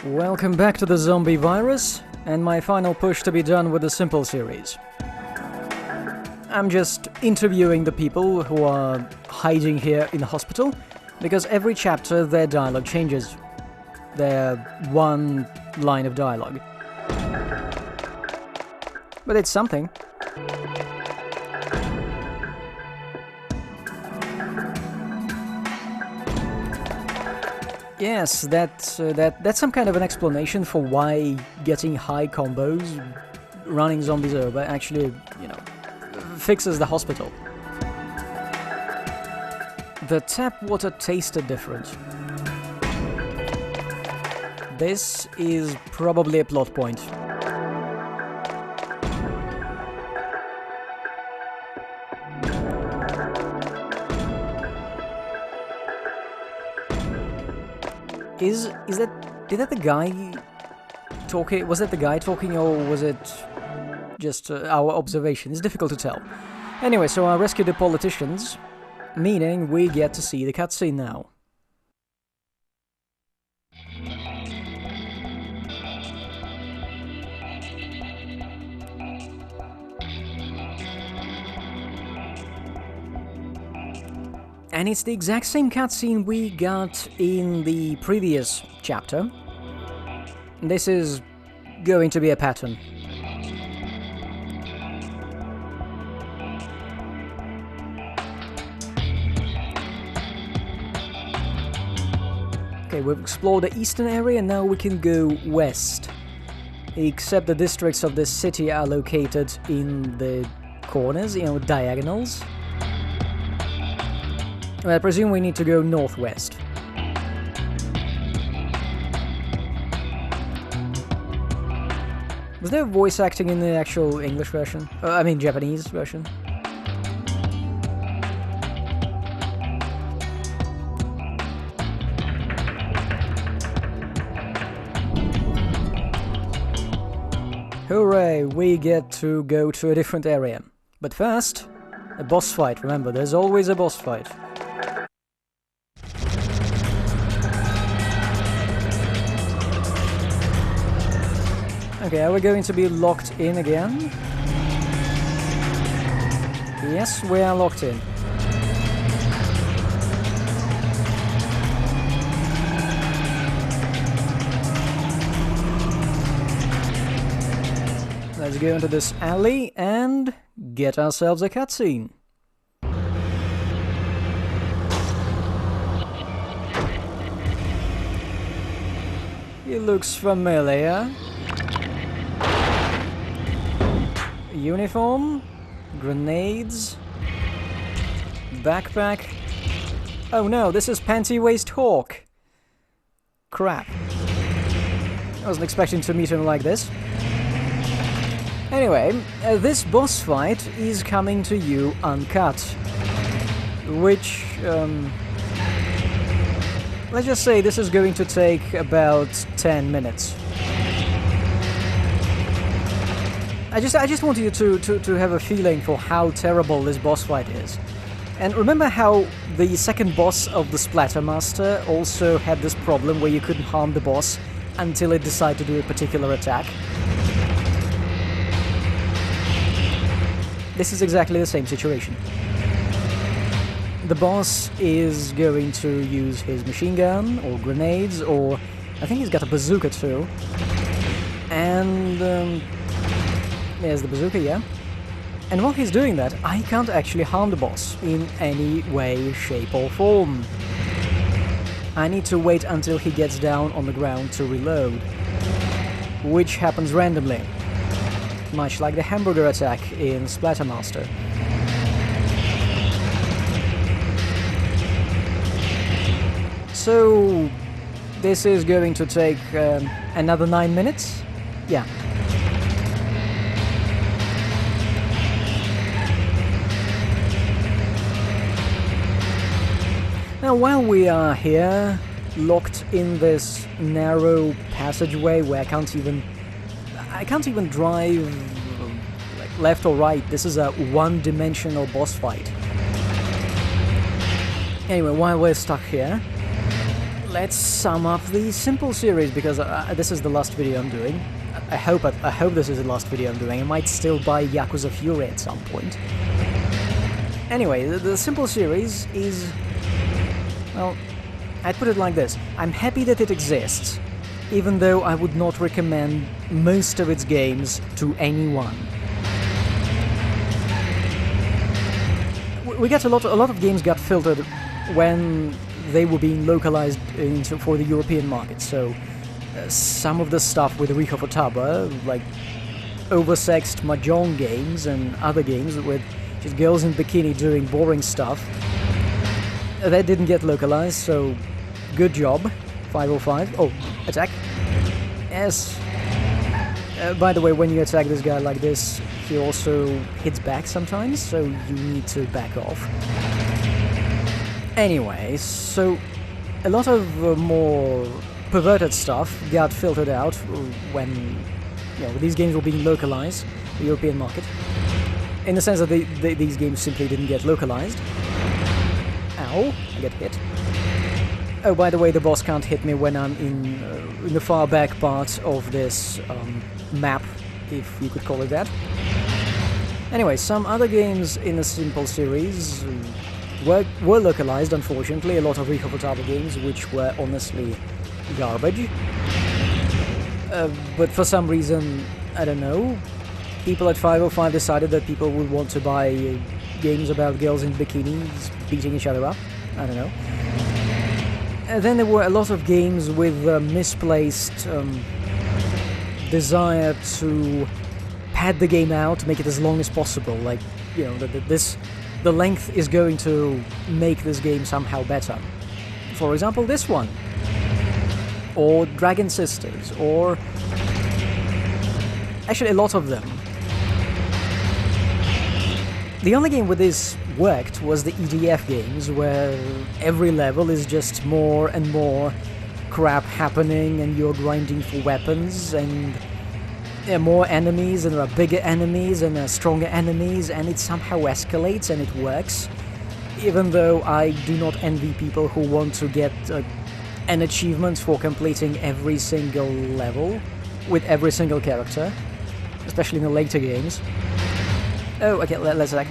Welcome back to the zombie virus, and my final push to be done with the simple series. I'm just interviewing the people who are hiding here in the hospital, because every chapter their dialogue changes. Their one line of dialogue. But it's something. Yes, that's some kind of an explanation for why getting high combos, running zombies over, actually, fixes the hospital. The tap water tasted different. This is probably a plot point. Did that the guy talking? Was that the guy talking, or was it just our observation? It's difficult to tell. Anyway, so I rescued the politicians, meaning we get to see the cutscene now. And it's the exact same cutscene we got in the previous chapter. This is going to be a pattern. Okay, we've explored the eastern area, and now we can go west. Except the districts of this city are located in the corners, diagonals. I presume we need to go northwest. Was there voice acting in the actual English version? Japanese version? Hooray, we get to go to a different area. But first, a boss fight. Remember, there's always a boss fight. Okay, are we going to be locked in again? Yes, we are locked in. Let's go into this alley and get ourselves a cutscene. He looks familiar. Uniform, grenades, backpack. Oh no, this is Panty-Waist Hawk. Crap. I wasn't expecting to meet him like this. Anyway, this boss fight is coming to you uncut. Which, let's just say this is going to take about 10 minutes. I just want you to have a feeling for how terrible this boss fight is. And remember how the second boss of the Splattermaster also had this problem where you couldn't harm the boss until it decided to do a particular attack? This is exactly the same situation. The boss is going to use his machine gun, or grenades, or I think he's got a bazooka too. And there's the bazooka, yeah. And while he's doing that, I can't actually harm the boss in any way, shape or form. I need to wait until he gets down on the ground to reload, which happens randomly, much like the hamburger attack in Splattermaster. So this is going to take another 9 minutes? Yeah. Now, while we are here, locked in this narrow passageway where I can't even drive like left or right. This is a one-dimensional boss fight. Anyway, while we're stuck here, let's sum up the Simple series, because this is the last video I'm doing. I hope this is the last video I'm doing. I might still buy Yakuza Fury at some point. Anyway, the Simple series is... well, I'd put it like this. I'm happy that it exists, even though I would not recommend most of its games to anyone. We got a lot of games got filtered when they were being localized for the European market, so some of the stuff with Rico Futaba, like oversexed mahjong games and other games with just girls in bikini doing boring stuff, that didn't get localized, so good job, 505. Oh, attack. Yes. By the way, when you attack this guy like this, he also hits back sometimes, so you need to back off. Anyway, so a lot of more perverted stuff got filtered out when these games were being localized, the European market, in the sense that these games simply didn't get localized. Ow, I get hit. Oh, by the way, the boss can't hit me when I'm in the far back part of this map, if you could call it that. Anyway, some other games in the Simple series were localized, unfortunately. A lot of Rico Futaba games, which were honestly garbage. But for some reason, I don't know, people at 505 decided that people would want to buy games about girls in bikinis beating each other up. I don't know. Then there were a lot of games with misplaced desire to pad the game out, make it as long as possible. Like, the length is going to make this game somehow better. For example, this one. Or Dragon Sisters, or... actually, a lot of them. The only game where this worked was the EDF games, where every level is just more and more crap happening, and you're grinding for weapons, and there are more enemies, and there are bigger enemies, and there are stronger enemies, and it somehow escalates, and it works. Even though I do not envy people who want to get an achievement for completing every single level, with every single character, especially in the later games. Oh, okay, let's attack.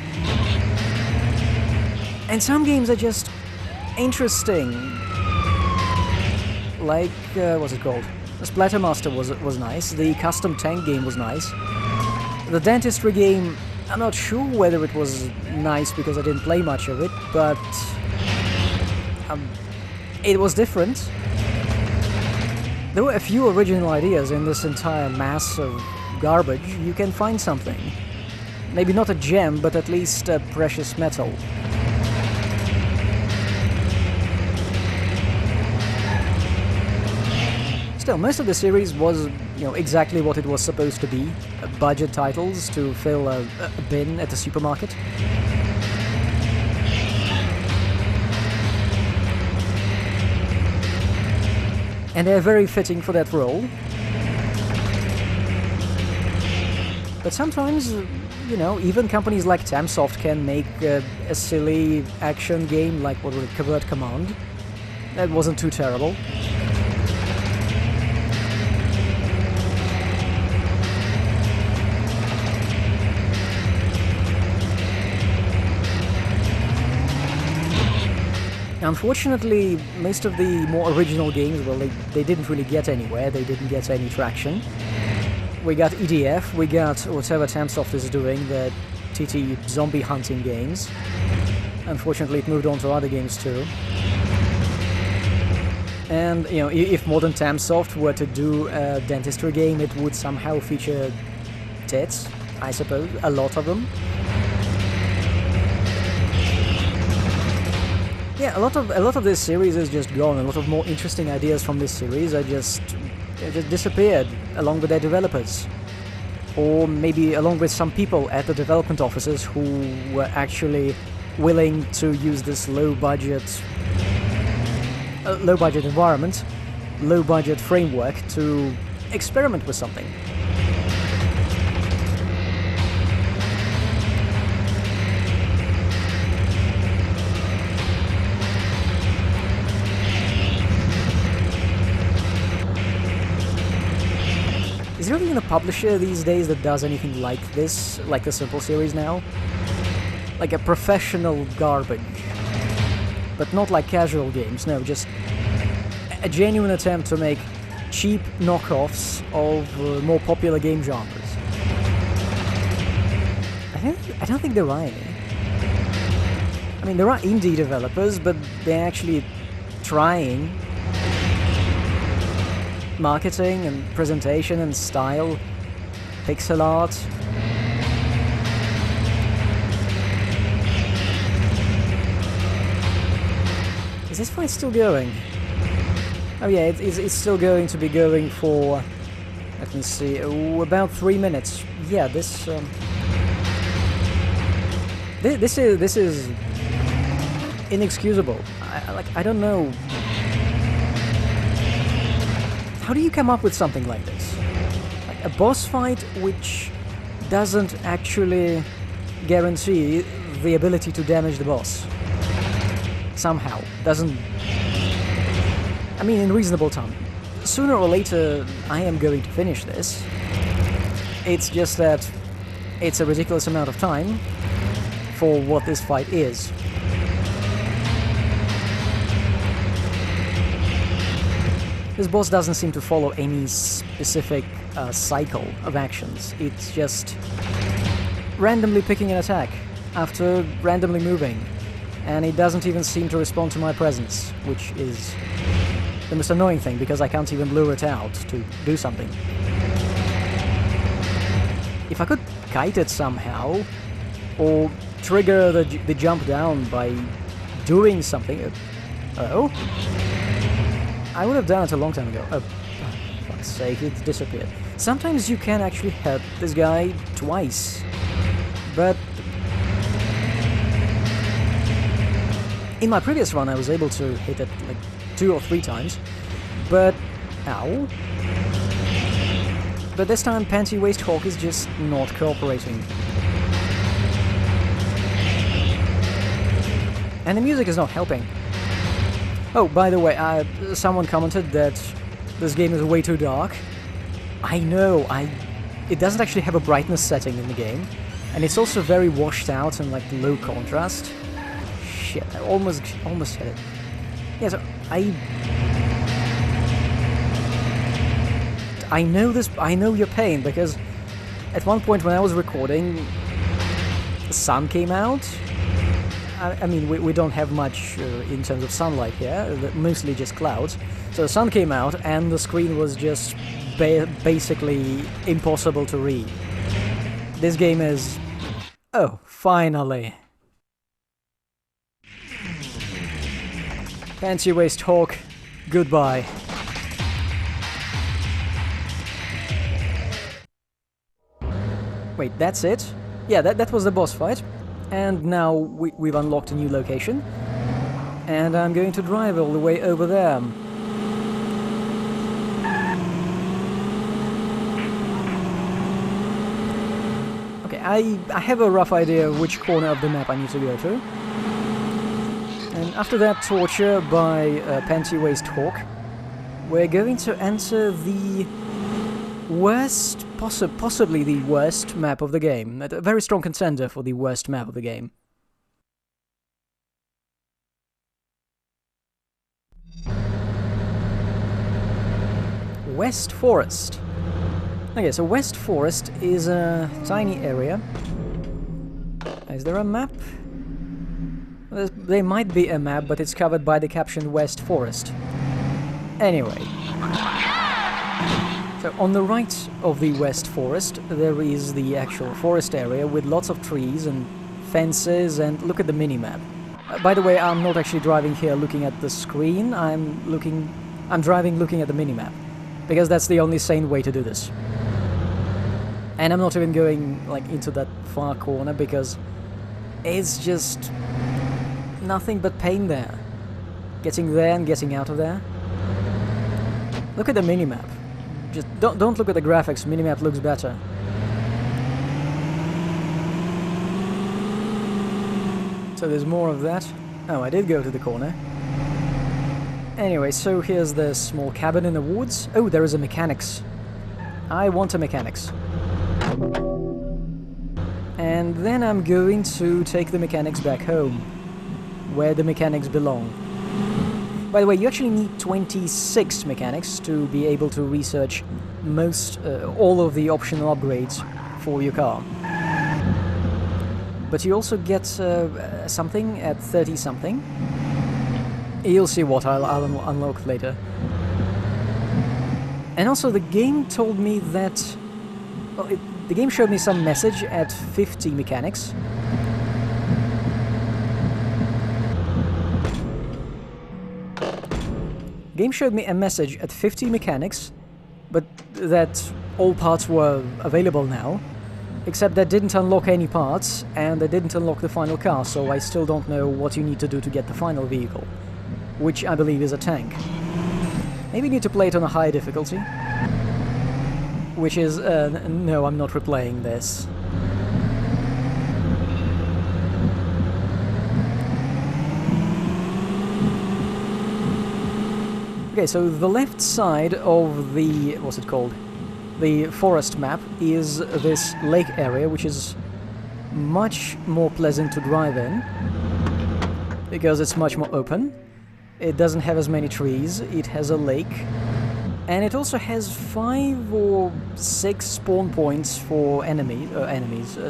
And some games are just interesting. Like, what's it called? The Splattermaster was nice, the Custom Tank game was nice. The Dentistry game, I'm not sure whether it was nice because I didn't play much of it, but it was different. There were a few original ideas in this entire mass of garbage. You can find something. Maybe not a gem, but at least a precious metal. Still, most of the series was, exactly what it was supposed to be. Budget titles to fill a bin at the supermarket. And they're very fitting for that role. But sometimes, even companies like Tamsoft can make a silly action game like, what was it, Covert Command. That wasn't too terrible. Unfortunately, most of the more original games, well, they didn't really get anywhere, they didn't get any traction. We got EDF, we got whatever Tamsoft is doing, the TT zombie hunting games. Unfortunately, it moved on to other games too. And, if modern Tamsoft were to do a Dentistry game, it would somehow feature tits, I suppose, a lot of them. Yeah, a lot of this series is just gone. A lot of more interesting ideas from this series are just disappeared along with their developers, or maybe along with some people at the development offices who were actually willing to use this low-budget environment, low-budget framework to experiment with something. Is there even a publisher these days that does anything like this, like the Simple series now? Like a professional garbage. But not like casual games, no, just a genuine attempt to make cheap knockoffs of more popular game genres. I don't think there are any. I mean, there are indie developers, but they're actually trying. Marketing and presentation and style, pixel art. Is this fight still going? Oh yeah, it's still going to be going for, let me see, about 3 minutes. Yeah, this is inexcusable. I don't know. How do you come up with something like this? Like a boss fight which doesn't actually guarantee the ability to damage the boss. Somehow. Doesn't... I mean, in reasonable time. Sooner or later, I am going to finish this. It's just that it's a ridiculous amount of time for what this fight is. This boss doesn't seem to follow any specific cycle of actions. It's just randomly picking an attack after randomly moving. And it doesn't even seem to respond to my presence, which is the most annoying thing, because I can't even lure it out to do something. If I could kite it somehow, or trigger the jump down by doing something... Oh? I would have done it a long time ago. Oh, for fuck's sake, it disappeared. Sometimes you can actually hit this guy twice, but... In my previous run I was able to hit it like 2 or 3 times, but... Ow. But this time Panty-Waist Hawk is just not cooperating. And the music is not helping. Oh, by the way, someone commented that this game is way too dark. I know, it doesn't actually have a brightness setting in the game, and it's also very washed out and like low contrast. Shit, I almost hit it. Yeah, so I know your pain, because at one point when I was recording, the sun came out. I mean, we don't have much in terms of sunlight here, mostly just clouds. So the sun came out and the screen was just basically impossible to read. This game is... Oh, finally. Panty-Waist Hawk, goodbye. Wait, that's it? Yeah, that was the boss fight. And now we've unlocked a new location. And I'm going to drive all the way over there. Okay, I have a rough idea of which corner of the map I need to go to. And after that torture by Panty-Waist Hawk, we're going to enter the worst, possibly the worst map of the game. A very strong contender for the worst map of the game. West Forest. Okay, so West Forest is a tiny area. Is there a map? There might be a map, but it's covered by the caption West Forest. Anyway. So on the right of the West Forest, there is the actual forest area with lots of trees and fences, and look at the mini-map. By the way, I'm not actually driving here looking at the screen, I'm driving looking at the mini-map, because that's the only sane way to do this. And I'm not even going like into that far corner, because it's just nothing but pain there. Getting there and getting out of there. Look at the mini-map. Just don't look at the graphics, minimap looks better. So there's more of that. Oh, I did go to the corner. Anyway, so here's the small cabin in the woods. Oh, there is a mechanics. I want a mechanics. And then I'm going to take the mechanics back home, where the mechanics belong. By the way, you actually need 26 mechanics to be able to research all of the optional upgrades for your car. But you also get something at 30-something. You'll see what I'll unlock later. And also the game told me that... Well, the game showed me some message at 50 mechanics. The game showed me a message at 50 mechanics, but that all parts were available now, except that didn't unlock any parts, and that didn't unlock the final car, so I still don't know what you need to do to get the final vehicle, which I believe is a tank. Maybe you need to play it on a high difficulty, which is, no, I'm not replaying this. Okay, so the left side of the, what's it called? The forest map is this lake area, which is much more pleasant to drive in, because it's much more open. It doesn't have as many trees, it has a lake, and it also has 5 or 6 spawn points for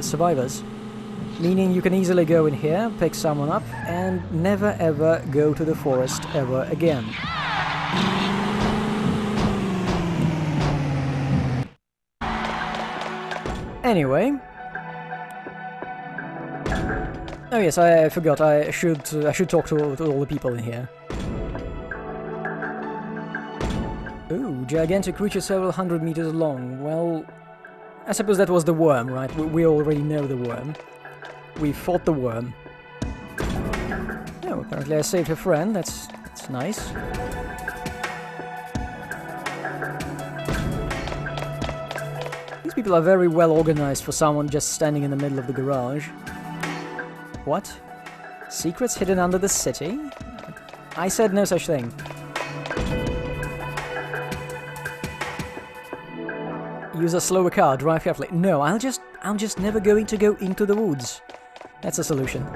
survivors. Meaning you can easily go in here, pick someone up, and never ever go to the forest ever again. Anyway... Oh yes, I forgot, I should talk to all the people in here. Ooh, gigantic creature several hundred meters long. Well, I suppose that was the worm, right? We already know the worm. We fought the worm. Oh, apparently I saved a friend, that's nice. These people are very well organized for someone just standing in the middle of the garage. What? Secrets hidden under the city? I said no such thing. Use a slower car, drive carefully. No, I'm just never going to go into the woods. That's a solution.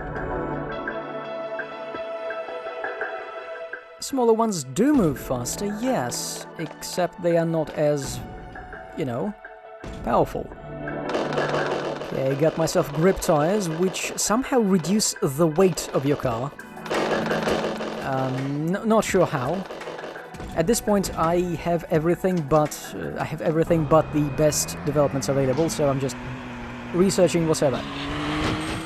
Smaller ones do move faster, yes, except they are not as, you know, powerful. Okay, got myself grip tires, which somehow reduce the weight of your car. Not sure how. At this point, I have everything but the best developments available, so I'm just researching whatever.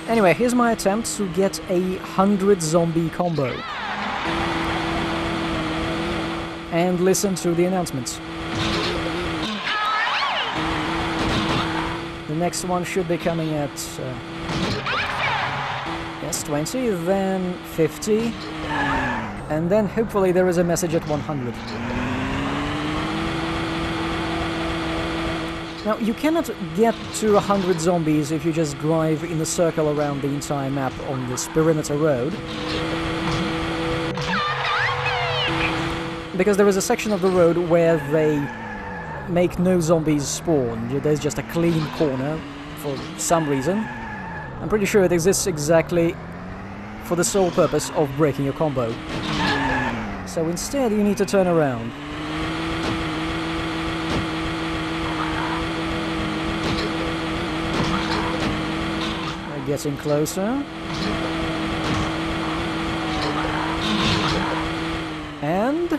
Anyway, here's my attempt to get a 100 zombie combo. And listen to the announcements. The next one should be coming at... yes, 20, then 50... And then hopefully there is a message at 100. Now, you cannot get to 100 zombies if you just drive in a circle around the entire map on this perimeter road. Because there is a section of the road where they make no zombies spawn. There's just a clean corner for some reason. I'm pretty sure it exists exactly for the sole purpose of breaking your combo. So instead you need to turn around. We're getting closer. And...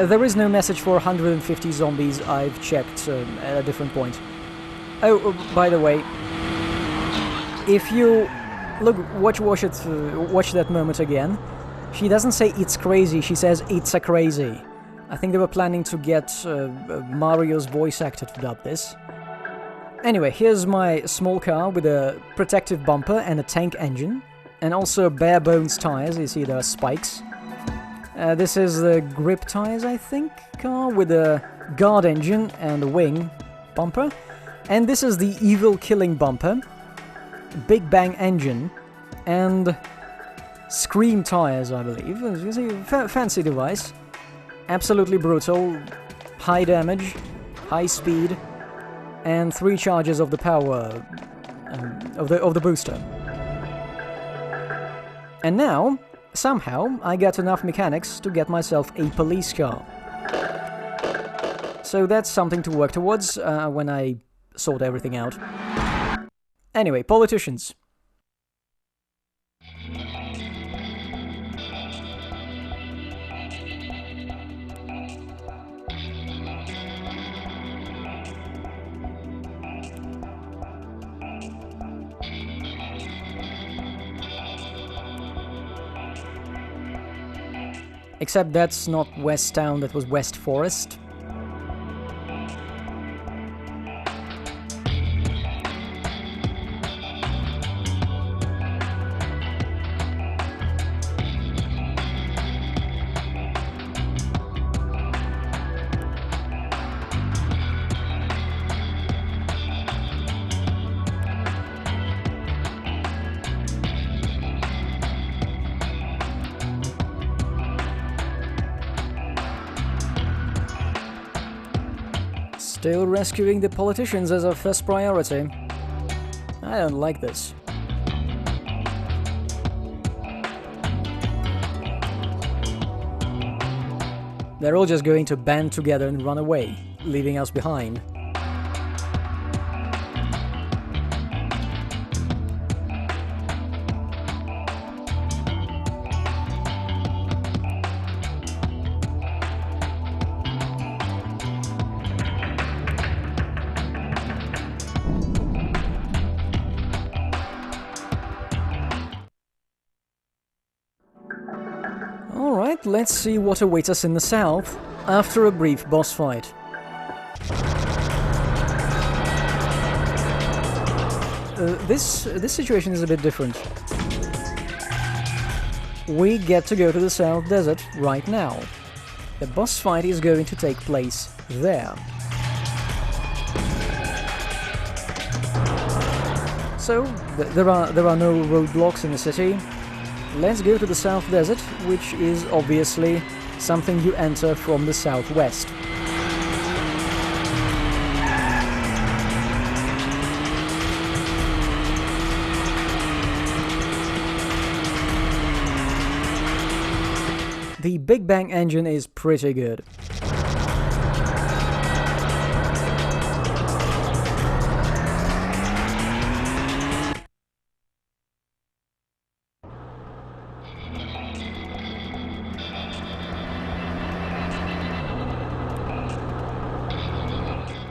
there is no message for 150 zombies, I've checked at a different point. Oh, by the way, if you... Look, watch that moment again. She doesn't say it's crazy, she says it's a crazy. I think they were planning to get Mario's voice actor to dub this. Anyway, here's my small car with a protective bumper and a tank engine. And also bare bones tires, you see there are spikes. This is the grip tires, I think, car with a guard engine and a wing bumper. And this is the evil killing bumper. Big Bang engine, and Scream tires, I believe. You see, fancy device. Absolutely brutal, high damage, high speed, and 3 charges of the power of the booster. And now, somehow, I got enough mechanics to get myself a police car. So that's something to work towards when I sort everything out. Anyway, politicians. Except that's not West Town, that was West Forest. Still rescuing the politicians as our first priority. I don't like this. They're all just going to band together and run away, leaving us behind. Alright, let's see what awaits us in the south after a brief boss fight. This situation is a bit different. We get to go to the South Desert right now. The boss fight is going to take place there. So, there are no roadblocks in the city. Let's go to the South Desert, which is obviously something you enter from the southwest. The Big Bang engine is pretty good.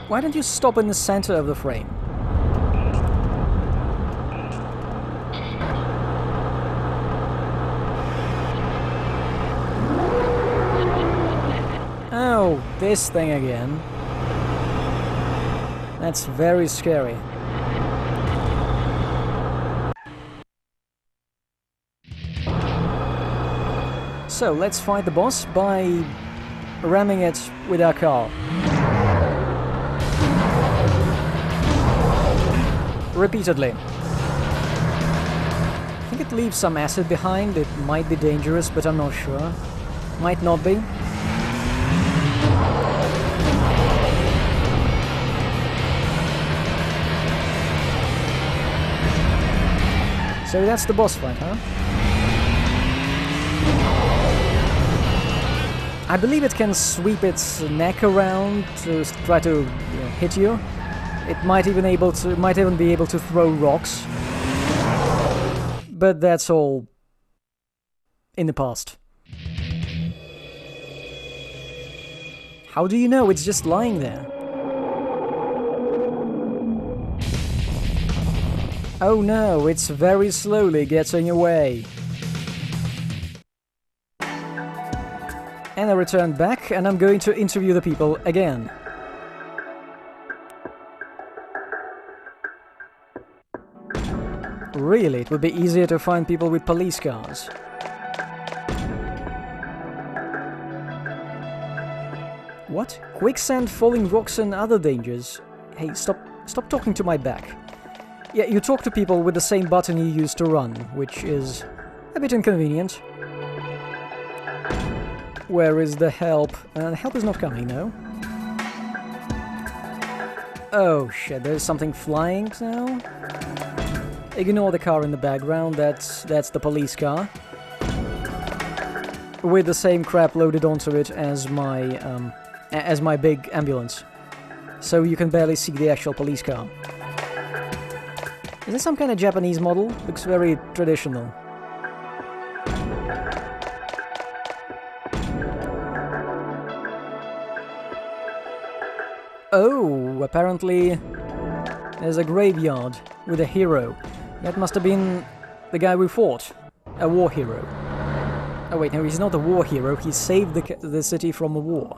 Why don't you stop in the center of the frame? Oh, this thing again. That's very scary. So, let's fight the boss by ramming it with our car. Repeatedly. I think it leaves some acid behind. It might be dangerous, but I'm not sure. Might not be. So that's the boss fight, huh? I believe it can sweep its neck around to try to hit you. It might even be able to throw rocks. But that's all in the past. How do you know it's just lying there? Oh no, it's very slowly getting away. And I return back, and I'm going to interview the people again. Really, it would be easier to find people with police cars. What? Quicksand, falling rocks and other dangers? Hey, stop talking to my back. Yeah, you talk to people with the same button you used to run, which is a bit inconvenient. Where is the help? The help is not coming, no. Oh shit, there's something flying now? Ignore the car in the background, that's the police car. With the same crap loaded onto it as my big ambulance. So you can barely see the actual police car. Is this some kind of Japanese model? Looks very traditional. Oh, apparently there's a graveyard with a hero. That must have been the guy we fought. A war hero. Oh wait, no, he's not a war hero. He saved the city from a war.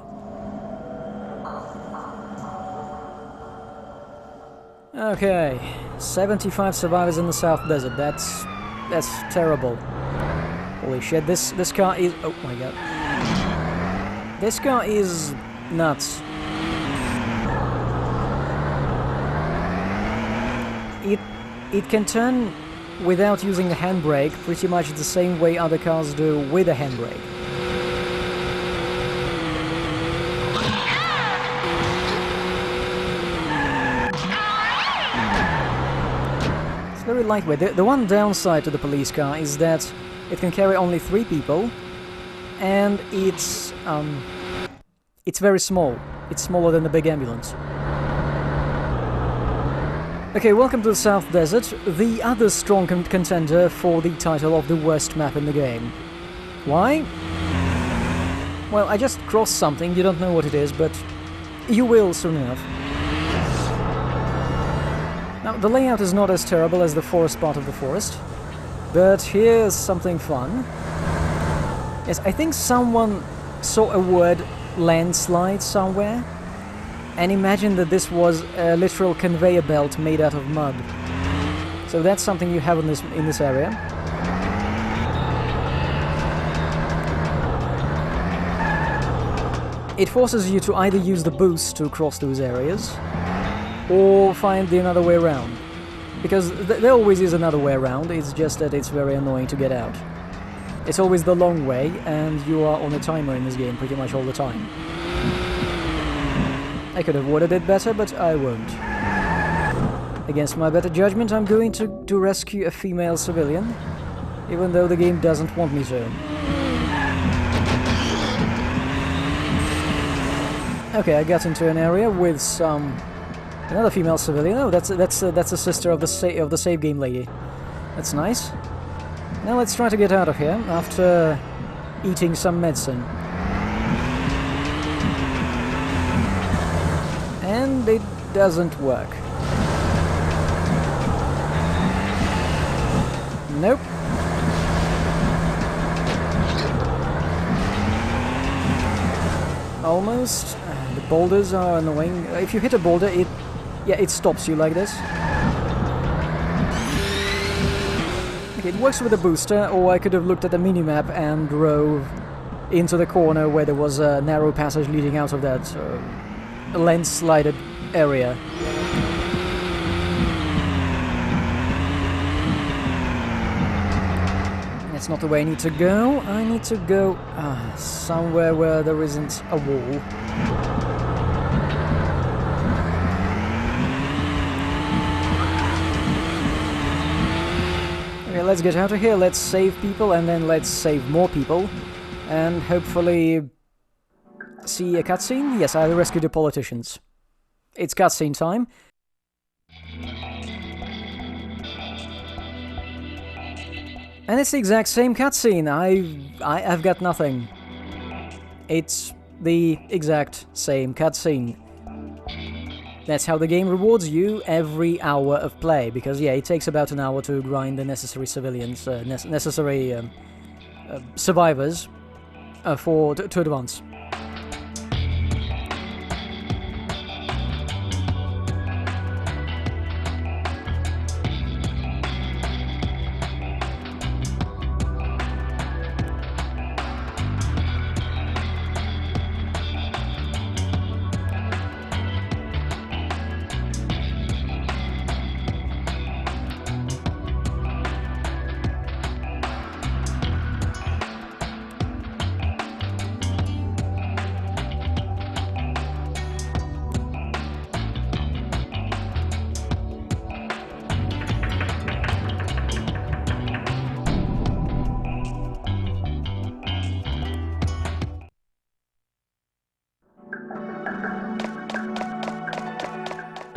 Okay, 75 survivors in the South Desert. That's terrible. Holy shit, this car is... Oh my god. This car is nuts. It can turn without using the handbrake pretty much the same way other cars do with a handbrake. It's very lightweight. The one downside to the police car is that it can carry only 3 people, and it's very small. It's smaller than the big ambulance. Okay, welcome to the South Desert, the other strong contender for the title of the worst map in the game. Why? Well, I just crossed something, you don't know what it is, but you will soon enough. Now, the layout is not as terrible as the forest part of the forest, but here's something fun. Yes, I think someone saw a word landslide somewhere, and imagine that this was a literal conveyor belt made out of mud. So that's something you have in this area. It forces you to either use the boost to cross those areas, or find the another way around. Because there always is another way around, it's just that it's very annoying to get out. It's always the long way, and you are on a timer in this game pretty much all the time. I could have worded it better, but I won't. Against my better judgment, I'm going to rescue a female civilian, even though the game doesn't want me to. Okay, I got into an area with another female civilian. Oh, that's a sister of the save game lady. That's nice. Now let's try to get out of here after eating some medicine. And it doesn't work. Nope. Almost. The boulders are annoying. If you hit a boulder, it stops you like this. Okay, it works with a booster, or I could have looked at the minimap and drove into the corner where there was a narrow passage leading out of that landslided area. That's not the way I need to go. I need to go somewhere where there isn't a wall. Okay, let's get out of here, let's save people, and then let's save more people, and hopefully see a cutscene? Yes, I rescued the politicians. It's cutscene time. And it's the exact same cutscene. I've got nothing. It's the exact same cutscene. That's how the game rewards you every hour of play, because yeah, it takes about an hour to grind the necessary civilians, necessary survivors to advance.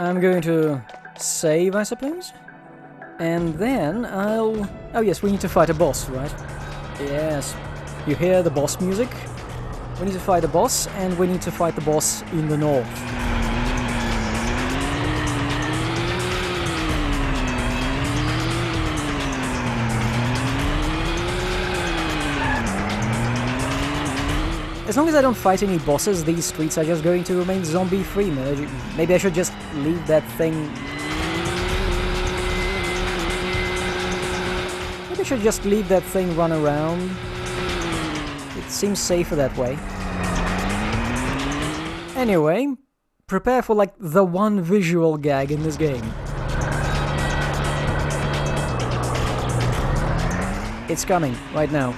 I'm going to save, I suppose? And then I'll... Oh yes, we need to fight a boss, right? Yes. You hear the boss music? We need to fight a boss, and we need to fight the boss in the north. As long as I don't fight any bosses, these streets are just going to remain zombie-free. Maybe I should just leave that thing... Maybe I should just leave that thing run around. It seems safer that way. Anyway, prepare for like the one visual gag in this game. It's coming, right now.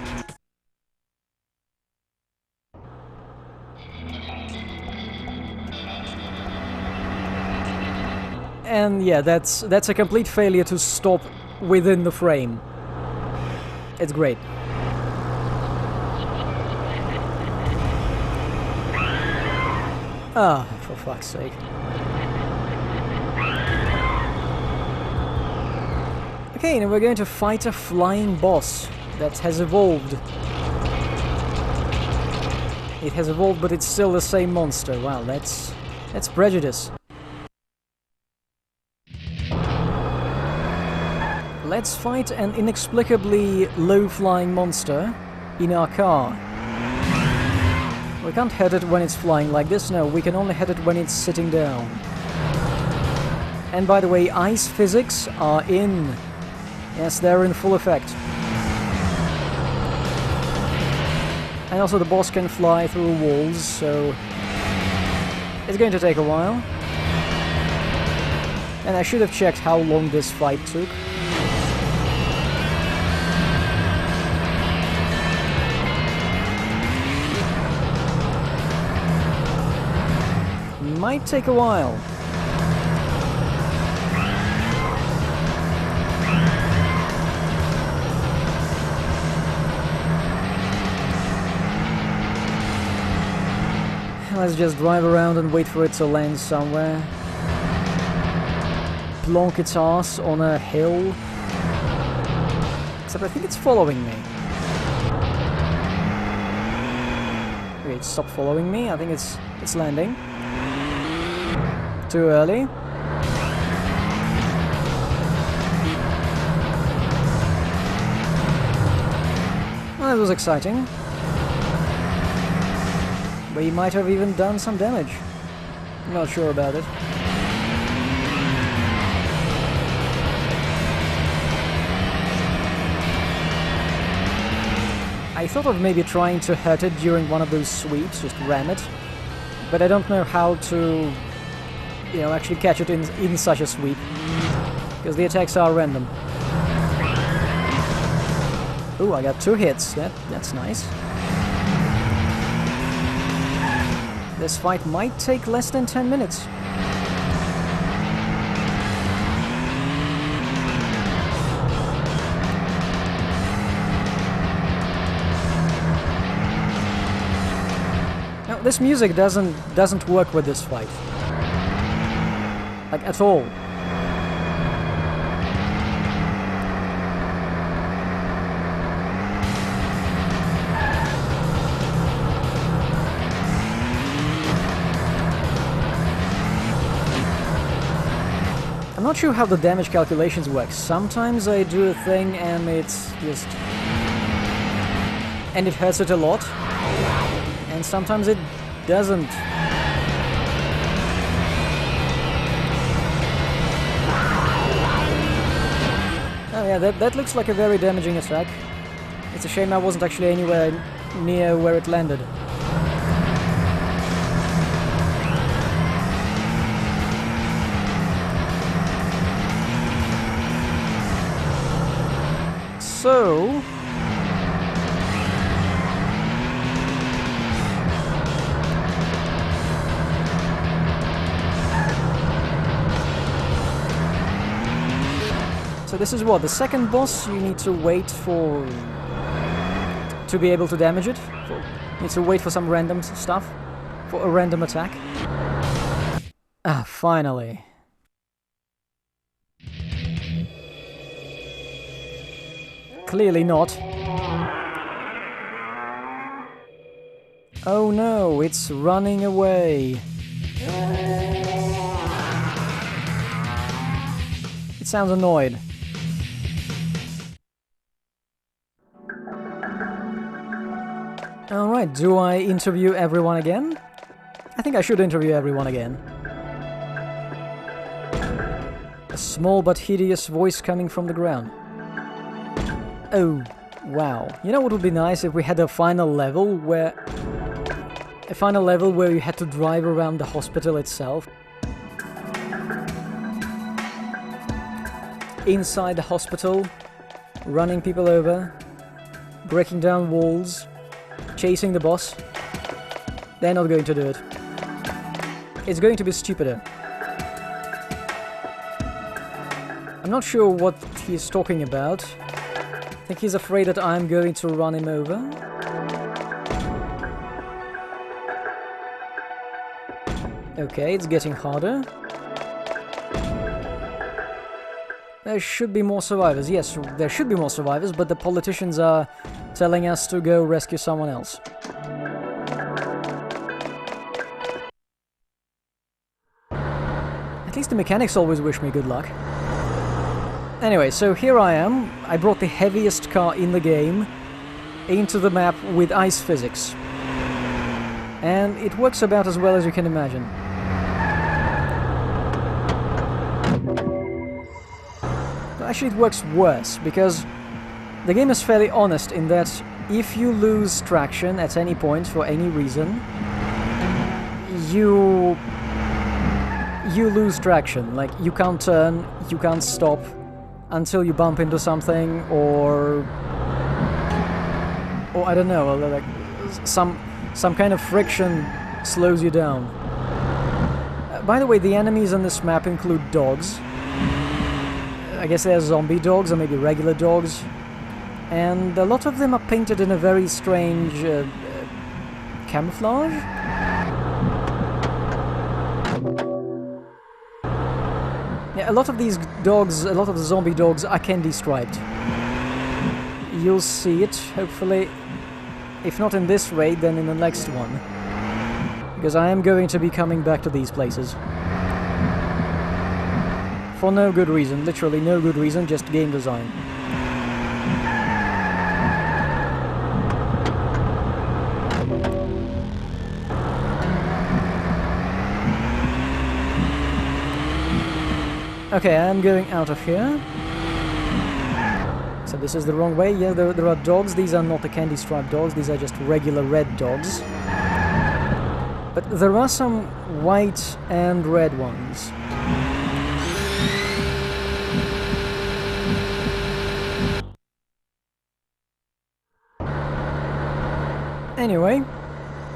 And yeah, that's a complete failure to stop within the frame. It's great. Ah, for fuck's sake. Okay, now we're going to fight a flying boss that has evolved. It has evolved, but it's still the same monster. Wow, that's prejudice. Let's fight an inexplicably low-flying monster in our car. We can't hit it when it's flying like this, no, we can only hit it when it's sitting down. And by the way, ice physics are in. Yes, they're in full effect. And also the boss can fly through walls, so it's going to take a while. And I should have checked how long this fight took. Might take a while. Let's just drive around and wait for it to land somewhere. Plonk its ass on a hill. Except I think it's following me. Okay, it stopped following me. I think it's landing. Too early. Well, that was exciting. We might have even done some damage. Not sure about it. I thought of maybe trying to hurt it during one of those sweeps, just ram it. But I don't know how to, you know, actually catch it in such a sweep. Because the attacks are random. Ooh, I got 2 hits. That's nice. This fight might take less than 10 minutes. Now, this music doesn't work with this fight. Like, at all. I'm not sure how the damage calculations work. Sometimes I do a thing and it's just... and it hurts it a lot. And sometimes it doesn't. Oh yeah, that looks like a very damaging attack. It's a shame I wasn't actually anywhere near where it landed. So... So this is what, the second boss you need to wait for... to be able to damage it? You need to wait for some random stuff? For a random attack? Ah, finally. clearly not. Oh no, it's running away. It sounds annoyed. Alright, do I interview everyone again? I think I should interview everyone again. A small but hideous voice coming from the ground. Oh, wow. You know what would be nice if we had a final level where... you had to drive around the hospital itself. Inside the hospital, running people over, breaking down walls, chasing the boss. They're not going to do it. It's going to be stupider. I'm not sure what he's talking about. I think he's afraid that I'm going to run him over. Okay, it's getting harder. There should be more survivors. Yes, there should be more survivors, but the politicians are telling us to go rescue someone else. At least the mechanics always wish me good luck. Anyway, so here I am. I brought the heaviest car in the game into the map with ice physics. And it works about as well as you can imagine. Actually, it works worse, because the game is fairly honest in that if you lose traction at any point for any reason, you lose traction. Like, you can't turn, you can't stop until you bump into something, or I don't know, like some kind of friction slows you down. By the way, the enemies on this map include dogs. I guess they're zombie dogs, or maybe regular dogs. And a lot of them are painted in a very strange camouflage. Yeah, a lot of these dogs, a lot of the zombie dogs are candy striped. You'll see it, hopefully, if not in this raid, then in the next one. Because I am going to be coming back to these places. For no good reason, literally no good reason, just game design. Okay, I'm going out of here. So this is the wrong way. Yeah, there are dogs. These are not the candy striped dogs, these are just regular red dogs. But there are some white and red ones. Anyway,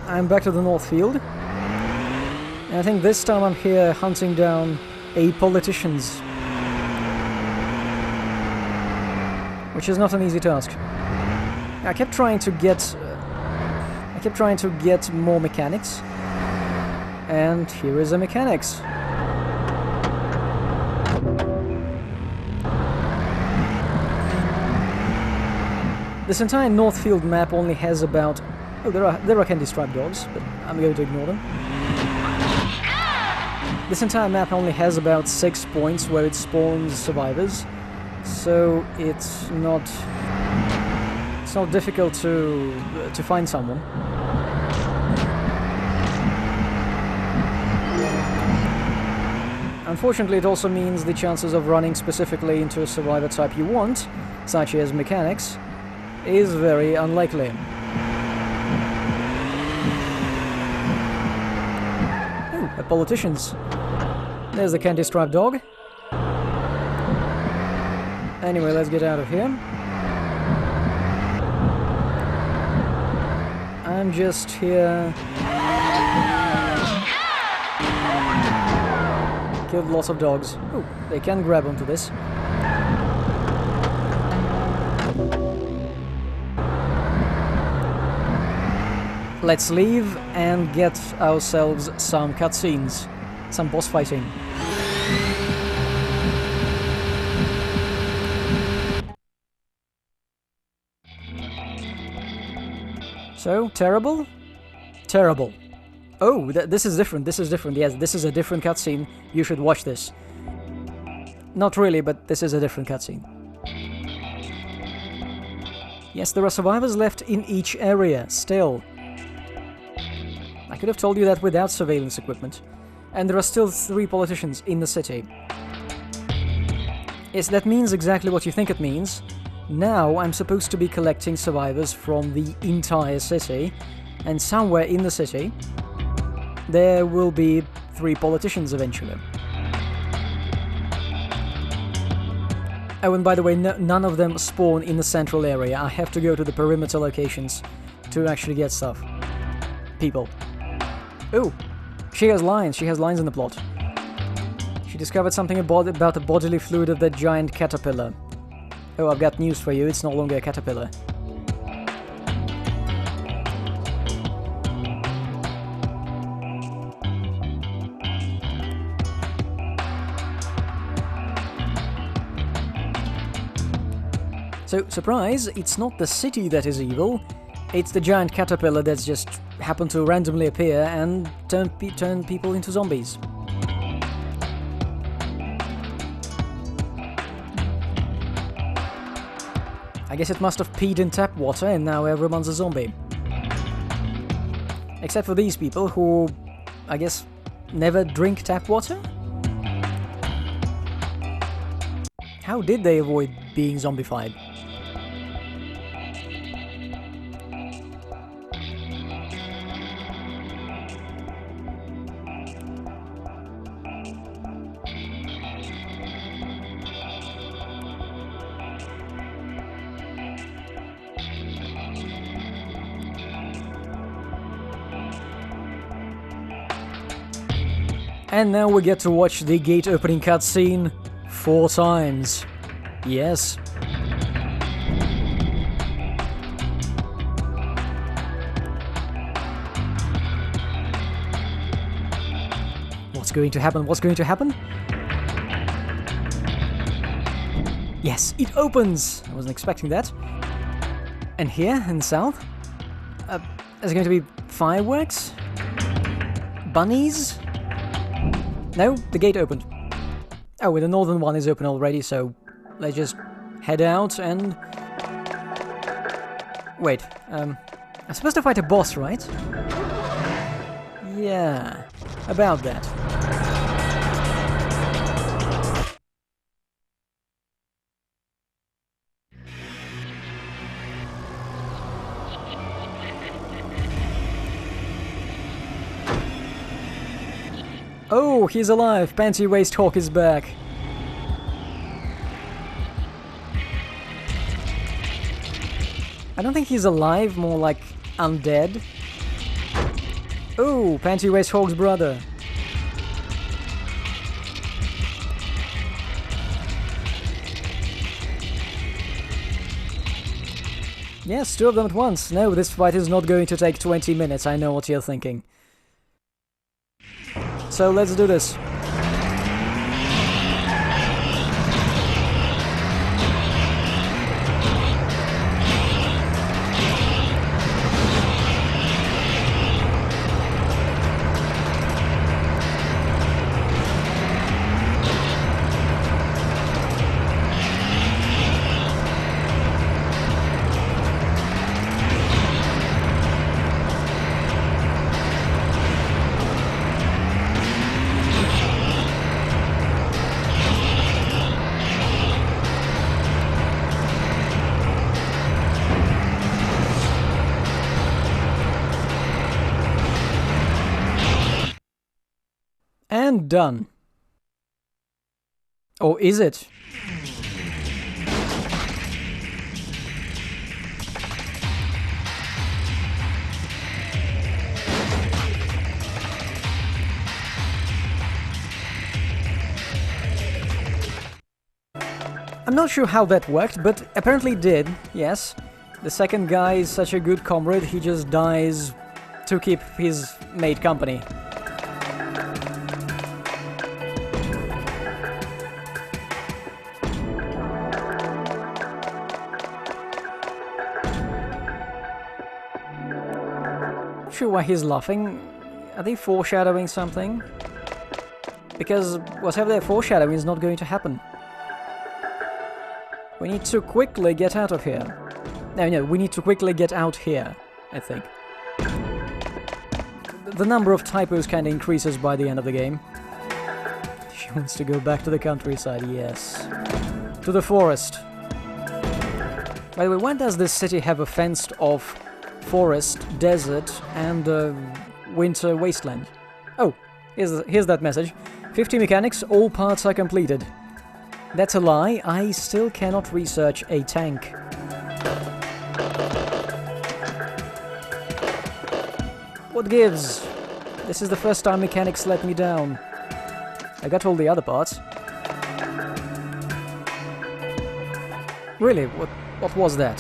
I'm back to the North Field. And I think this time I'm here hunting down a politicians. Which is not an easy task. I kept trying to get more mechanics. And here is a mechanics. This entire Northfield map only has about... Oh, there are candy striped dogs, but I'm going to ignore them. This entire map only has about 6 points where it spawns survivors, so it's not difficult to find someone. Unfortunately, it also means the chances of running specifically into a survivor type you want, such as mechanics, is very unlikely. Oh, a politicians. There's the candy striped dog. Anyway, let's get out of here. I'm just here... Killed lots of dogs. Oh, they can grab onto this. Let's leave and get ourselves some cutscenes. Some boss fighting. So, terrible? Terrible. Oh, this is different, this is different. Yes, this is a different cutscene. You should watch this. Not really, but this is a different cutscene. Yes, there are survivors left in each area, still. I could have told you that without surveillance equipment. And there are still 3 politicians in the city. Yes, that means exactly what you think it means. Now I'm supposed to be collecting survivors from the entire city, and somewhere in the city there will be 3 politicians eventually. Oh, and by the way, none of them spawn in the central area. I have to go to the perimeter locations to actually get stuff. People. Oh, she has lines in the plot. She discovered something about the bodily fluid of that giant caterpillar. Oh, I've got news for you, it's no longer a caterpillar. So, surprise, it's not the city that is evil, it's the giant caterpillar that's just happened to randomly appear and turn people into zombies. I guess it must have peed in tap water and now everyone's a zombie. Except for these people who, I guess, never drink tap water? How did they avoid being zombified? And now we get to watch the gate opening cutscene 4 times. Yes. What's going to happen? What's going to happen? Yes, it opens! I wasn't expecting that. And here, in the south? There's going to be fireworks? Bunnies? No, the gate opened. Oh, well, the northern one is open already, so let's just head out and... Wait, I'm supposed to fight a boss, right? Yeah, about that. Oh, he's alive! Panty Waist Hawk is back! I don't think he's alive, more like undead. Oh, Panty Waist Hawk's brother. Yes, 2 of them at once. No, this fight is not going to take 20 minutes, I know what you're thinking. So let's do this. And done. Or is it? I'm not sure how that worked, but apparently it did, yes. The second guy is such a good comrade, he just dies to keep his mate company. sure why he's laughing. Are they foreshadowing something? Because whatever they're foreshadowing is not going to happen. We need to quickly get out of here. No, we need to quickly get out here, I think. The number of typos kind of increases by the end of the game. She wants to go back to the countryside, yes. To the forest. By the way, why does this city have a fenced-off forest, desert, and winter wasteland? Oh, here's that message. 50 mechanics, all parts are completed. That's a lie, I still cannot research a tank. What gives? This is the first time mechanics let me down. I got all the other parts. Really, what was that?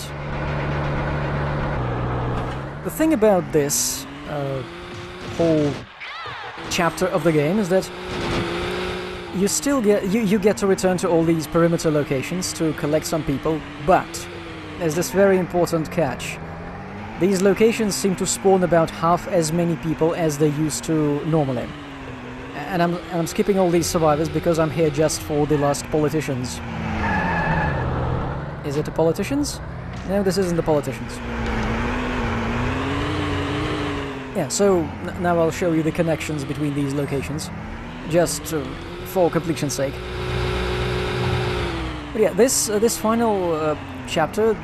The thing about this whole chapter of the game is that you still get to return to all these perimeter locations to collect some people, but there's this very important catch. These locations seem to spawn about half as many people as they used to normally. And I'm skipping all these survivors because I'm here just for the last politicians. Is it the politicians? No, this isn't the politicians. Yeah, so now I'll show you the connections between these locations, just for completion's sake. But yeah, this final chapter,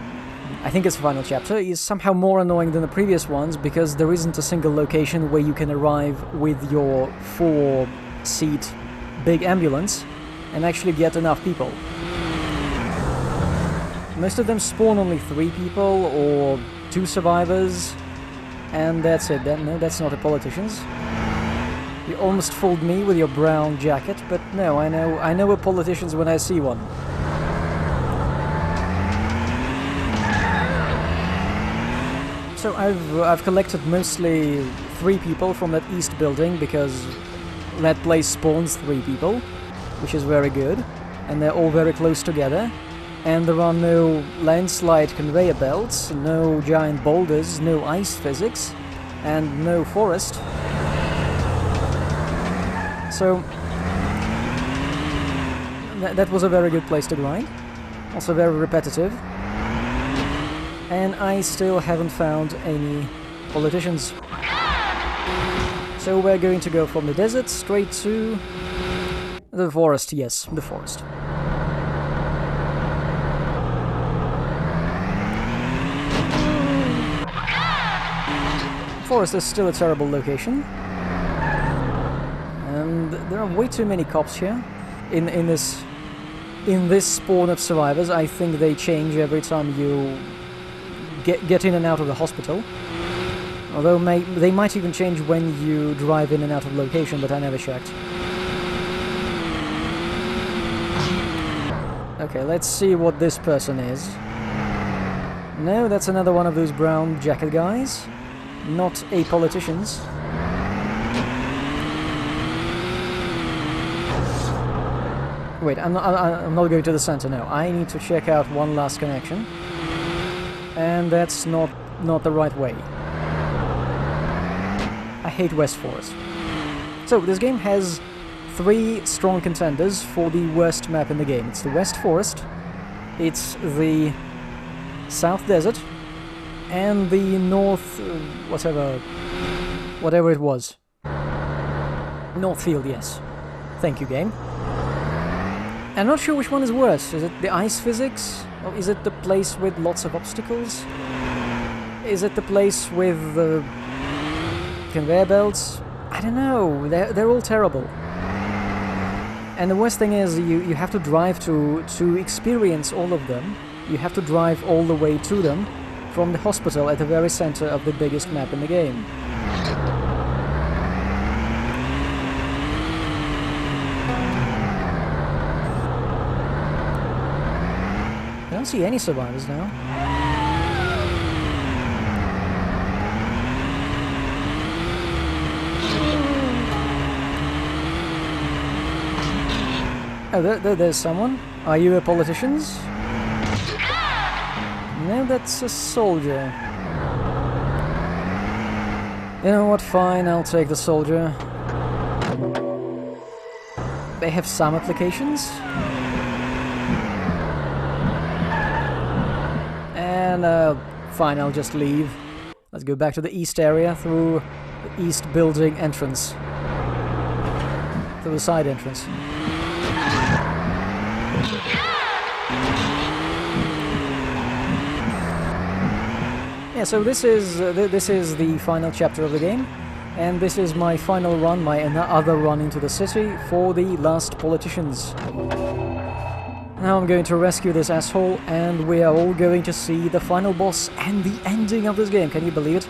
I think it's the final chapter, is somehow more annoying than the previous ones because there isn't a single location where you can arrive with your 4-seat big ambulance and actually get enough people. Most of them spawn only 3 people or 2 survivors, and that's it. No, that's not the politicians. You almost fooled me with your brown jacket, but no, I know a politicians when I see one. So I've collected mostly 3 people from that east building because that place spawns 3 people, which is very good, and they're all very close together. And there are no landslide conveyor belts, no giant boulders, no ice physics, and no forest. So that was a very good place to grind. Also very repetitive. And I still haven't found any politicians. So we're going to go from the desert straight to the forest. Yes, the forest. Forest is still a terrible location. And there are way too many cops here. In this spawn of survivors, I think they change every time you get in and out of the hospital. Although they might even change when you drive in and out of location, but I never checked. Okay, let's see what this person is. No, that's another one of those brown jacket guys. Not a politicians. Wait, I'm not going to the center now. I need to check out one last connection. And that's not the right way. I hate West Forest. So, this game has 3 strong contenders for the worst map in the game. It's the West Forest, it's the South Desert, and the North... whatever it was. Northfield, yes. Thank you, game. I'm not sure which one is worse. Is it the ice physics? Or is it the place with lots of obstacles? Is it the place with the conveyor belts? I don't know. They're all terrible. And the worst thing is you have to drive to experience all of them. You have to drive all the way to them from the hospital at the very center of the biggest map in the game. I don't see any survivors now. Oh, there's someone. Are you a politicians? No, that's a soldier. You know what, fine, I'll take the soldier. They have some applications. And, fine, I'll just leave. Let's go back to the east area through the east building entrance. Through the side entrance. Yeah, so this is the final chapter of the game, and this is my final run, my other run into the city for the last politicians. Now I'm going to rescue this asshole, and we are all going to see the final boss and the ending of this game. Can you believe it?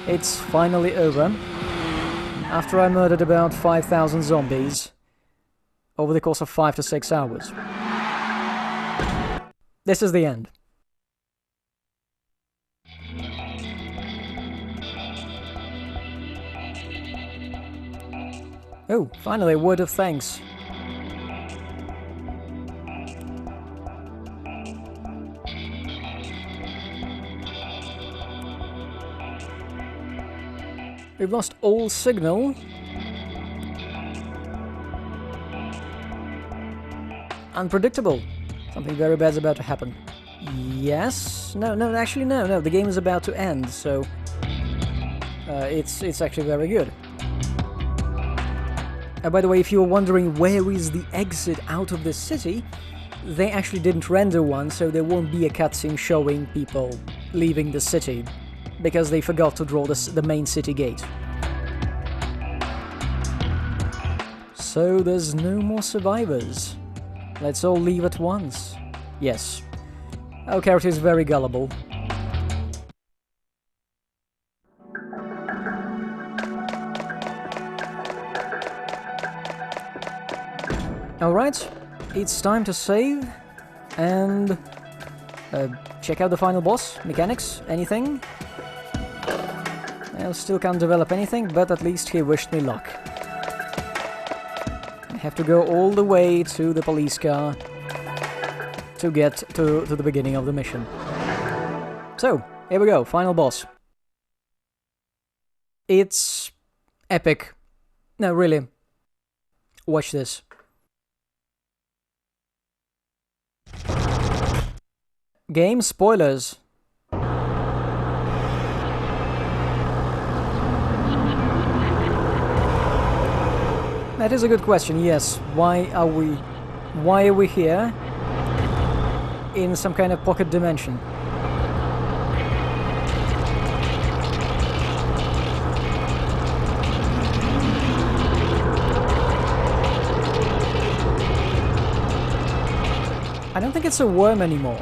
It's finally over. After I murdered about 5,000 zombies over the course of 5 to 6 hours. This is the end. Oh, finally, a word of thanks. We've lost all signal. Unpredictable. Something very bad's about to happen. Yes? No, actually no, the game is about to end, so... it's actually very good. By the way, if you're wondering where is the exit out of this city, they actually didn't render one, so there won't be a cutscene showing people leaving the city, because they forgot to draw the main city gate. So there's no more survivors. Let's all leave at once. Yes. Our character is very gullible. Alright, it's time to save and check out the final boss. Mechanics, anything? I still can't develop anything, but at least he wished me luck. I have to go all the way to the police car to get to the beginning of the mission. So, here we go, final boss. It's epic. No, really. Watch this. Game spoilers. That is a good question, yes. Why are we here in some kind of pocket dimension? I don't think it's a worm anymore.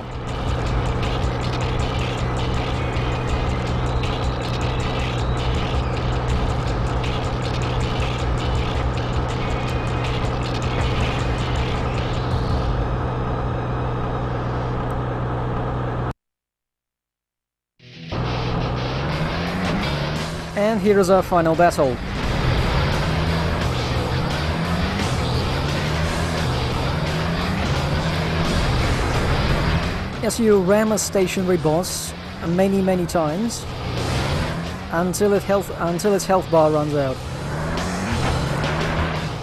And here is our final battle. Yes, you ram a stationary boss many times until its health bar runs out.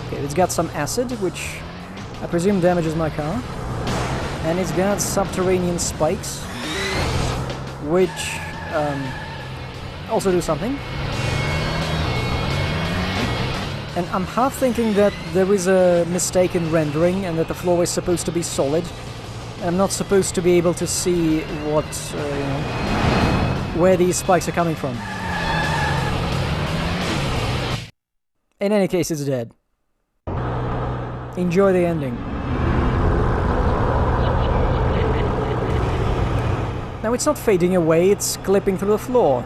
Okay, it's got some acid, which I presume damages my car, and it's got subterranean spikes, which also do something. And I'm half thinking that there is a mistake in rendering and that the floor is supposed to be solid. I'm not supposed to be able to see what, where these spikes are coming from. In any case, it's dead. Enjoy the ending. Now it's not fading away, it's clipping through the floor.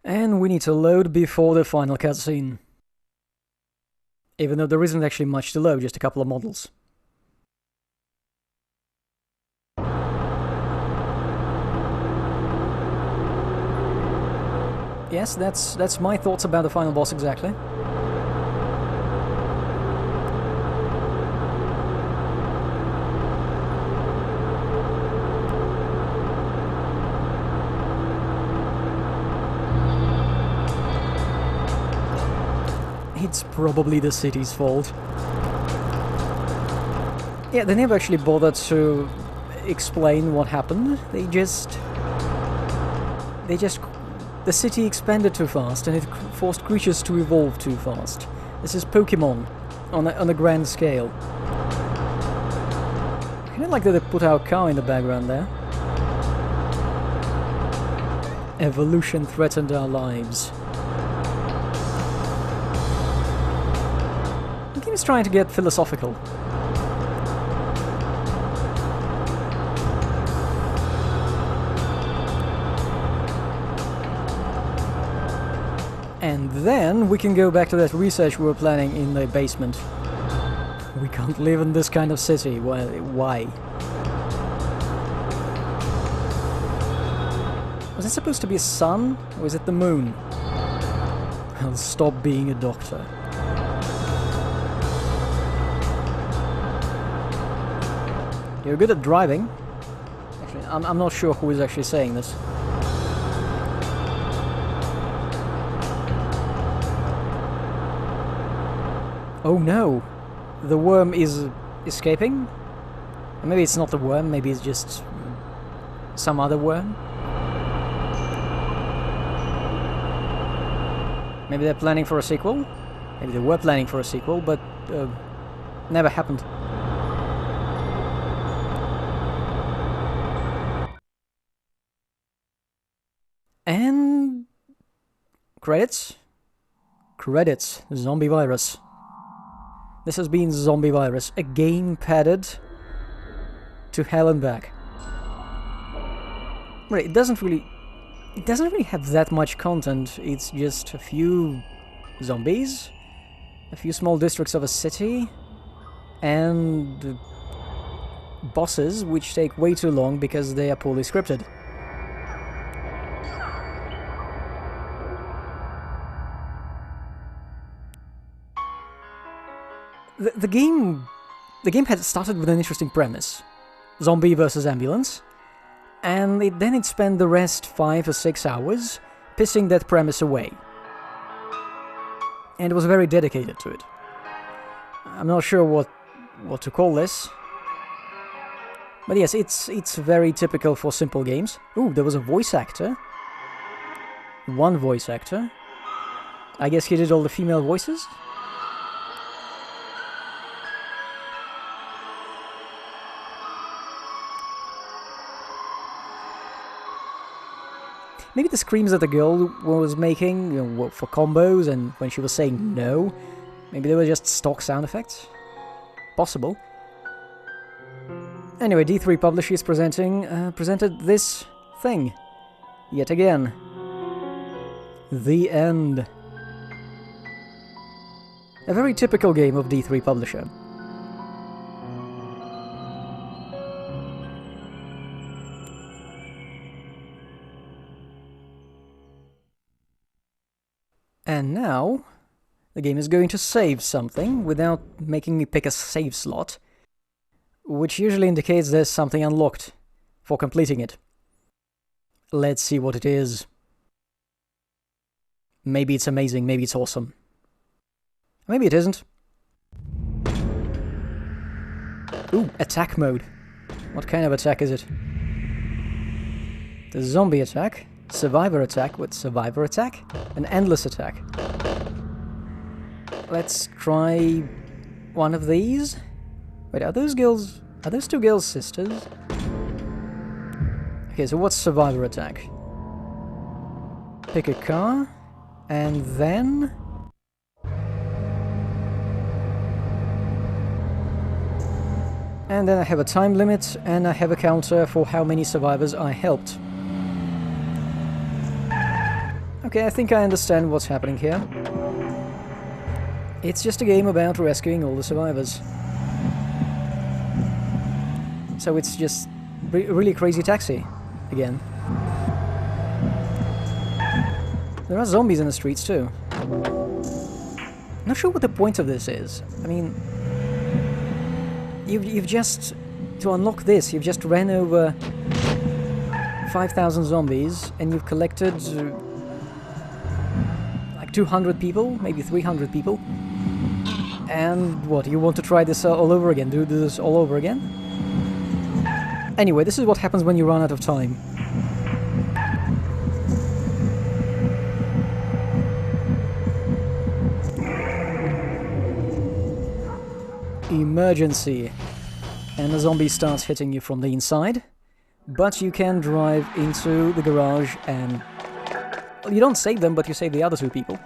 And we need to load before the final cutscene. Even though there isn't actually much to load, just a couple of models. Yes, that's my thoughts about the final boss exactly. It's probably the city's fault. Yeah, they never actually bothered to explain what happened. The city expanded too fast, and it forced creatures to evolve too fast. This is Pokemon on a grand scale. I kind of like that they put our car in the background there. Evolution threatened our lives. The game is trying to get philosophical. And then we can go back to that research we were planning in the basement. We can't live in this kind of city. Well, why? Was it supposed to be a sun? Or is it the moon? I'll stop being a doctor. You're good at driving. Actually, I'm not sure who is actually saying this. Oh no! The worm is escaping? Maybe it's not the worm, maybe it's just some other worm? Maybe they're planning for a sequel? Maybe they were planning for a sequel, but never happened. And... credits? Credits. Zombie virus. This has been Zombie Virus, a game padded to hell and back. Right, it doesn't really have that much content. It's just a few zombies, a few small districts of a city, and bosses which take way too long because they are poorly scripted. The game had started with an interesting premise. Zombie versus ambulance. And then it spent the rest 5 or 6 hours pissing that premise away. And it was very dedicated to it. I'm not sure what to call this. But yes, it's very typical for simple games. Ooh, there was a voice actor. One voice actor. I guess he did all the female voices? Maybe the screams that the girl was making, you know, for combos, and when she was saying no, maybe they were just stock sound effects? Possible. Anyway, D3 Publishers presented this thing. Yet again. The End. A very typical game of D3 Publisher. And now, the game is going to save something without making me pick a save slot, which usually indicates there's something unlocked for completing it. Let's see what it is. Maybe it's amazing, maybe it's awesome. Maybe it isn't. Ooh, attack mode. What kind of attack is it? The zombie attack. Survivor attack with survivor attack, an endless attack. Let's try one of these. Wait, are those two girls sisters? Okay, so what's survivor attack? Pick a car, and then... And then I have a time limit, and I have a counter for how many survivors I helped. Okay, I think I understand what's happening here. It's just a game about rescuing all the survivors. So it's just really Crazy Taxi again. There are zombies in the streets too. Not sure what the point of this is. I mean, you've just, to unlock this, you've just ran over 5,000 zombies and you've collected like 200 people, maybe 300 people. And what, you want to try this all over again? Do this all over again? Anyway, this is what happens when you run out of time. Emergency. And the zombie starts hitting you from the inside. But you can drive into the garage and... Well, you don't save them, but you save the other two people.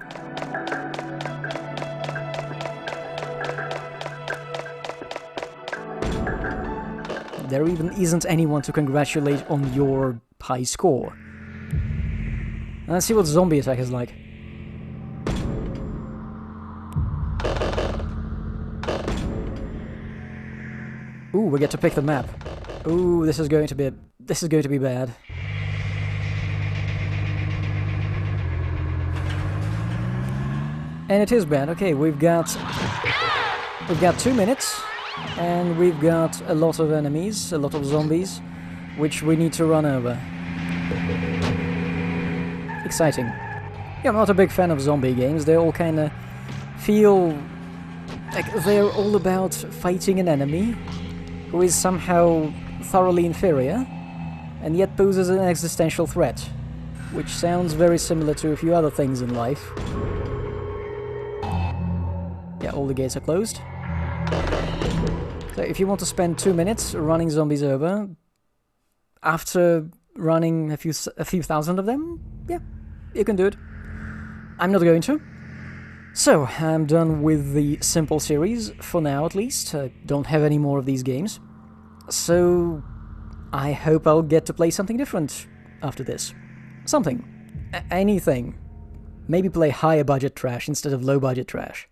There even isn't anyone to congratulate on your high score. Let's see what zombie attack is like. Ooh, we get to pick the map. Ooh, this is going to be bad. And it is bad. Okay, we've got 2 minutes, and we've got a lot of enemies, a lot of zombies, which we need to run over. Exciting. Yeah, I'm not a big fan of zombie games. They all kind of feel like they're all about fighting an enemy who is somehow thoroughly inferior, and yet poses an existential threat, which sounds very similar to a few other things in life. Yeah, all the gates are closed. So if you want to spend 2 minutes running zombies over, after running a few thousand of them, yeah, you can do it. I'm not going to. So, I'm done with the simple series, for now at least. I don't have any more of these games. So, I hope I'll get to play something different after this. Something. Anything. Maybe play higher budget trash instead of low budget trash.